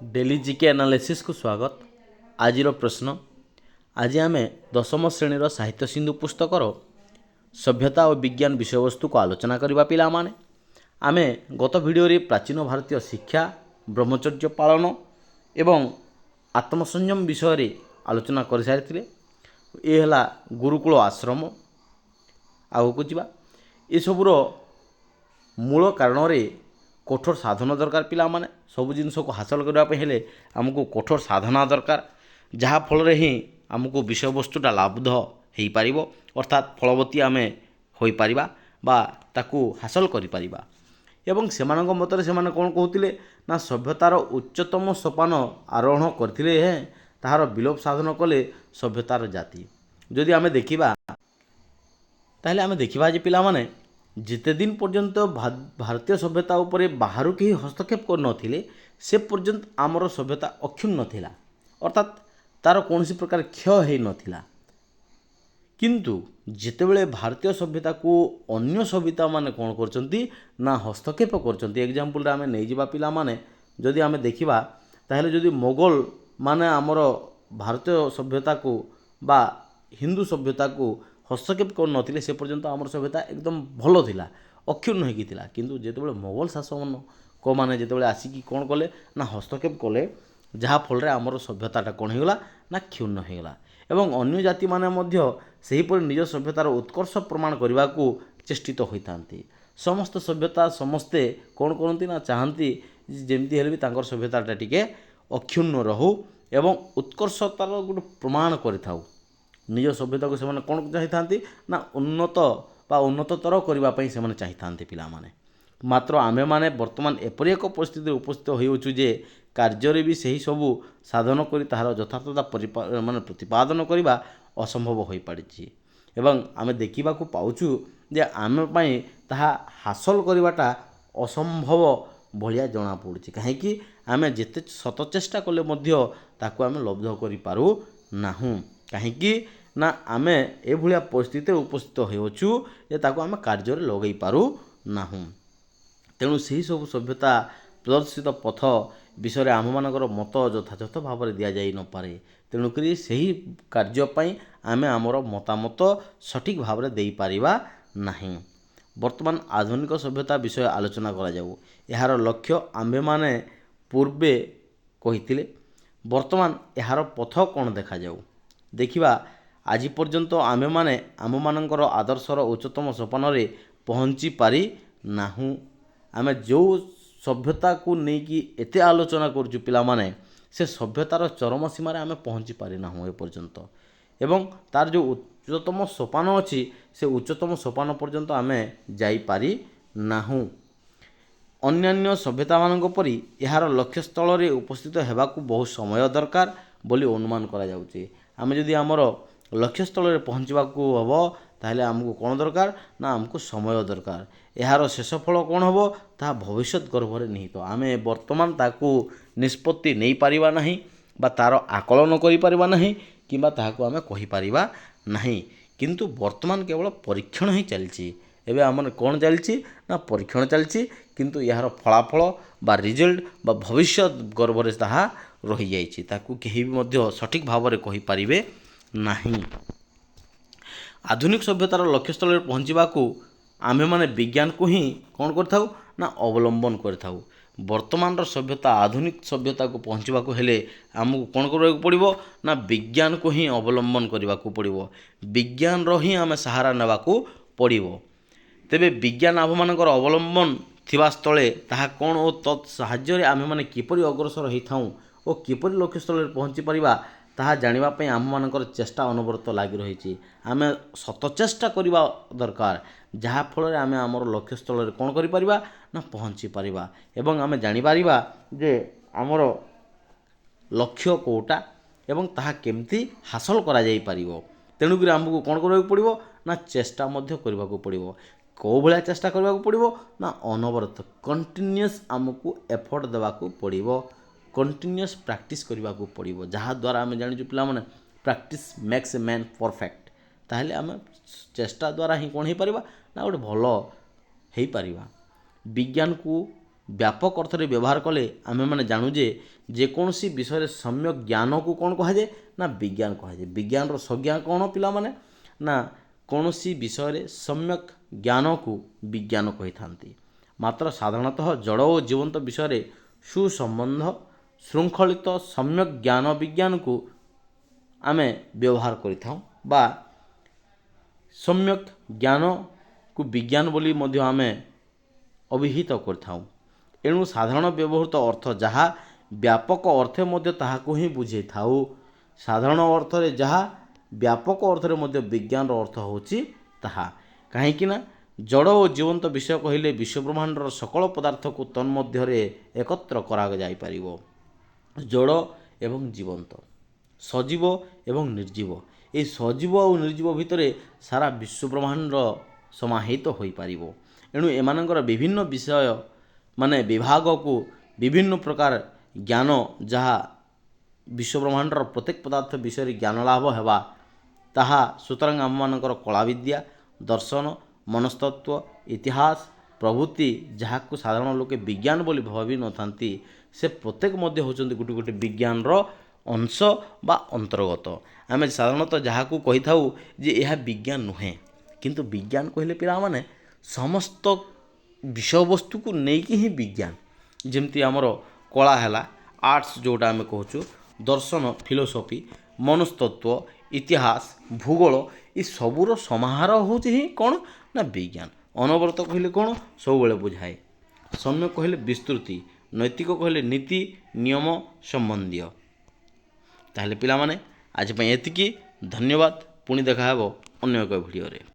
Daily GK analysis को स्वागत। आज प्रश्न, आज आम दशम श्रेणीर साहित्य सिंधु पुस्तकर सभ्यता और विज्ञान विषयवस्तु को आलोचना करबा पिला माने। आमे गत भिडियो रे प्राचीन भारतीय शिक्षा, ब्रह्मचर्य पालन एवं आत्मसंयम विषय रे आलोचना कर सारिथिले। ए हला गुरुकुल आश्रम आगको जावा। ए सबुर मूल कारण रे कठोर साधन दरकार पिला माने। सब जिनस को हासिल करने हेले आमको कठोर साधना दरकार, जहाँ फल ही आमको विषय वस्तुटा लाभद हो पार, अर्थात फलवती आम हो पार बा ताकू हासिल कर पारिबा। एवं सेमानक मतरे सेमाने कौन कहते ना सभ्यतार उच्चतम सोपान आरोहण करथिले हे ताहार विलोप साधन कले सभ्यतार जाति। जदि आम देखिबा ताहले आम देखिबा जे पिला माने जिते दिन पर्यंत भारतीय सभ्यता उपरे बाहर कहीं हस्तक्षेप कर नथिले से पर्यंत आमर सभ्यता अक्षुण्ण थिला, अर्थात तार कौन प्रकार क्षय हो नथिला। किंतु जितेबले भारतीय सभ्यता को अन्य सभ्यता माने कौन करचंती ना हस्तक्षेप करचंती। एग्जांपल रे आमे नै जिबा पिला माने जदि आमे देखिबा ताहले जदि मोगल माने आमर भारतीय सभ्यता को बा हिंदू सभ्यता को हस्तक्षेप कर नथिले से पर्यंत आमर सभ्यता एकदम भलो थिला, अक्षुण्ण होगी थिला। किंतु जेतेबले मोगल शासक को माने जेतेबले आसिकी कौन कले ना हस्तक्षेप कले, जहाँ फल रे आमर सभ्यताटा कौन होगला ना क्षुण्ण होगला। एवं अन्य जाति माने मध्य सेहीपरि निज सभ्यतार उत्कर्ष प्रमाण करने को चेष्टित होइतांती। समस्त सभ्यता समस्ते कौन करती ना चाहती जमती हेले भी तांकर सभ्यताटा टिके अक्षुण्ण रहू एवं उत्कर्षतार गोटे प्रमाण करिथाउ। निज सभ्यता को सेमाने कौन चाहती ना उन्नत बा उन्नततर करने से चाहती पिला माने। मात्र आमे माने वर्तमान एपरि एक परिस्थिति उपस्थित होइछु जे कार्य भी सही सबू साधन करी ताहार यथार्थता माने प्रतिपादन करने असंभव हो पारिछि। एवं आमे देखिबा को पाउछु जे आमे पई ताहा हासिल करवाटा असंभव भलिया जणा पड़ुछि। कहीं आमे जेते शत चेष्टा कले मध्य ताकू आमे लब्ध करि पारु नाहु। कहीं ना आमे ए भलिया परिस्थिति उपस्थित होइछु जे ताकू आमे कार्य रे लगै पारु नाहु। तेणु सही सब सभ्यता प्रदर्शित पथ विषय आम मानकर मत यथायथ भाव में दि जाई न पारे। तेणुक सही कार्यपाई आमे आमर मतामत सठिक भाव में दे पारिबा नहीं। वर्तमान आधुनिक सभ्यता विषय आलोचना करा जाऊ। यार लक्ष्य आम्भे माने पूर्वे कहिथिले, वर्तमान यार पथ कौन देखा जाऊ। देखिबा आज पर्यंत आमे माने आम मानकर आदर्शर उच्चतम सोपान रे पहुँची पारि नाहु। आमे जो सभ्यता को लेकिन एते आलोचना करूँ पिला माने से सभ्यतार चरम सीमार आमे पहुँची पारि नाहु ए पर्यंत। एवं तार जो उच्चतम सोपान अच्छी से उच्चतम सोपान पर्यंत आमे जाई पारि नाहु। अन्यान्य सभ्यता मानक परि यार लक्ष्यस्थल रे उपस्थित हेबाकू बहुत समय दरकार बोली अनुमान करा जाउची। आमे जदि आमर लक्ष्यस्थल रे पहुँचवाकू हबो ताहले आमको कौन दरकार ना आमको समय दरकार। यार शेष फल कौन हम ता भविष्य गर्भरे निहित। आमे वर्तमान ताकू निष्पत्ति नहीं पारिबा नहीं बा तार आकलन करि पारिबा नहीं किंबा ताहाकू आमे कहि पारिबा नहीं। किंतु वर्तमान केवल परीक्षण ही चलछि। एबे आमने कौन चलछि ना परीक्षण चलछि, किंतु यार फलाफल बा रिजल्ट बा भविष्य गर्भरे ताहा रही जाइछि, ताकू केही भी मध्य सठिक भाव रे कहि पारिबे नहीं। आधुनिक सभ्यतार लक्ष्यस्थल रे पहुँचवाकू आमे माने विज्ञान को ही कौन करथाउ ना अवलंबन करथाउ। वर्तमान सभ्यता आधुनिक सभ्यता को पहुँचवा हेले आमको कौन करने पड़ो ना विज्ञान को ही अवलंबन करने को पड़ो। विज्ञान री आम सहारा नेबाकू पड़ो। तेबे विज्ञान आम मानकर अवलंबन थिबा स्थले ताहा कौन और तत्साहाय्य आमे माने किपरि अग्रसर होइथाउ और किपरि लक्ष्यस्थल रे पहुँची पारिबा ताहा जानिबा पई आम मानकर चेष्टा अनवरत लागि रहिछि। आमे शत चेष्टा करिबा दरकार, जहाँ फल आमे आमर लक्ष्यस्थल रे कौन करि पारिबा ना पहुँची पारिबा एवं आमे जानि पारिबा जे आमर लक्ष्य कोटा एवं ताहा केमती हासिल करा जाई परिबो। तेणुक आमको कौन करबाक पड़िबो ना चेष्टा मध्य करबाक पड़िबो। कौ भलिया चेष्टा करबाक पड़िबो ना अनवरत कंटिन्यूअस आमको एफर्ट देबाकू पड़िबो, कंटिन्यूअस प्रैक्टिस करबाकू पड़िबो। जहाँ द्वारा आमे जानिचु पिला माने practice makes a man perfect. ताहले आमे चेष्टा द्वारा ही कौन हो पारिबा ना गोटे भल हो पारिबा। विज्ञान को ବ୍ୟାପକ ଅର୍ଥରେ ବ୍ୟବହାର କଲେ ଆମେମାନେ ଜାଣୁ ଯେ ଯେକୌଣସି ବିଷୟରେ ସମ୍ୟକ ଜ୍ଞାନକୁ କ'ଣ କୁହାଯାଏ ନା ବିଜ୍ଞାନ କୁହାଯାଏ। ବିଜ୍ଞାନର ସଂଜ୍ଞା କ'ଣ ପିଲାମାନେ ନା କୌଣସି ବିଷୟରେ ସମ୍ୟକ ଜ୍ଞାନକୁ ବିଜ୍ଞାନ କହିଥାନ୍ତି। ମାତ୍ର ସାଧାରଣତଃ ଜଡ଼ ଓ ଜୀବନ୍ତ ବିଷୟରେ ସୁସମ୍ବନ୍ଧ ଶୃଙ୍ଖଳିତ ସମ୍ୟକ ଜ୍ଞାନ ବିଜ୍ଞାନକୁ ଆମେ ବ୍ୟବହାର କରିଥାଉ ବା ସମ୍ୟକ ଜ୍ଞାନକୁ ବିଜ୍ଞାନ ବୋଲି ମଧ୍ୟ ଆମେ ଅଭିହିତ କରିଥାଉ। ଏଣୁ ସାଧାରଣ ବ୍ୟବହୃତ ଅର୍ଥ ଯାହା ବ୍ୟାପକ ଅର୍ଥରେ ମଧ୍ୟ ତାହାକୁ ହିଁ ବୁଝେଇଥାଉ। ସାଧାରଣ ଅର୍ଥରେ ଯାହା ବ୍ୟାପକ ଅର୍ଥରେ ମଧ୍ୟ ବିଜ୍ଞାନର ଅର୍ଥ ହେଉଛି ତାହା। କାହିଁକିନା ଜଡ଼ ଓ ଜୀବନ୍ତ ବିଷୟ କହିଲେ ବିଶ୍ୱବ୍ରହ୍ମାଣ୍ଡର ସକଳ ପଦାର୍ଥକୁ ତନ୍ମଧ୍ୟରେ ଏକତ୍ର କରାଯାଇପାରିବ। ଜଡ଼ ଏବଂ ଜୀବନ୍ତ, ସଜୀବ ଏବଂ ନିର୍ଜୀବ, ଏହି ସଜୀବ ଆଉ ନିର୍ଜୀବ ଭିତରେ ସାରା ବିଶ୍ୱବ୍ରହ୍ମାଣ୍ଡ ସମାହିତ ହୋଇପାରିବ। ଏଣୁ ଏମାନଙ୍କର ବିଭିନ୍ନ ବିଷୟ ମାନେ ବିଭାଗକୁ ବିଭିନ୍ନ ପ୍ରକାର ଜ୍ଞାନ ଯାହା ବିଶ୍ୱବ୍ରହ୍ମାଣ୍ଡର ପ୍ରତ୍ୟେକ ପଦାର୍ଥ ବିଷୟରେ ଜ୍ଞାନ ଲାଭ ହେବା ତାହା ସୁତରାଂ ଆମମାନଙ୍କର କଳାବିଦ୍ୟା, ଦର୍ଶନ, ମନସ୍ତତ୍ତ୍ୱ, ଇତିହାସ ପ୍ରଭୃତି ଯାହାକୁ ସାଧାରଣ ଲୋକେ ବିଜ୍ଞାନ ବୋଲି ଭାବି ନଥାନ୍ତି ସେ ପ୍ରତ୍ୟେକ ମଧ୍ୟ ହେଉଛନ୍ତି ଗୋଟିଏ ଗୋଟିଏ ବିଜ୍ଞାନର ଅଂଶ ବା ଅନ୍ତର୍ଗତ। ଆମେ ସାଧାରଣତଃ ଯାହାକୁ କହିଥାଉ ଯେ ଏହା ବିଜ୍ଞାନ ନୁହେଁ, କିନ୍ତୁ ବିଜ୍ଞାନ କହିଲେ ପିଲାମାନେ ସମସ୍ତ ବିଷୟବସ୍ତୁକୁ ନେଇକି ହିଁ ବିଜ୍ଞାନ। ଯେମିତି ଆମର କଳା ହେଲା ଆର୍ଟସ୍ ଯେଉଁଟା ଆମେ କହୁଛୁ, ଦର୍ଶନ ଫିଲୋସଫି, ମନସ୍ତତ୍ତ୍ୱ, ଇତିହାସ, ଭୂଗୋଳ ଏ ସବୁର ସମାହାର ହେଉଛି ହିଁ କ'ଣ ନା ବିଜ୍ଞାନ। ଅନବରତ କହିଲେ କ'ଣ ସବୁବେଳେ ବୁଝାଏ। ସମ୍ୟକ କହିଲେ ବିସ୍ତୃତି, ନୈତିକ କହିଲେ ନୀତି ନିୟମ ସମ୍ବନ୍ଧୀୟ। ତାହେଲେ ପିଲାମାନେ ଆଜି ପାଇଁ ଏତିକି। ଧନ୍ୟବାଦ। ପୁଣି ଦେଖା ହେବ ଅନ୍ୟ ଏକ ଭିଡ଼ିଓରେ।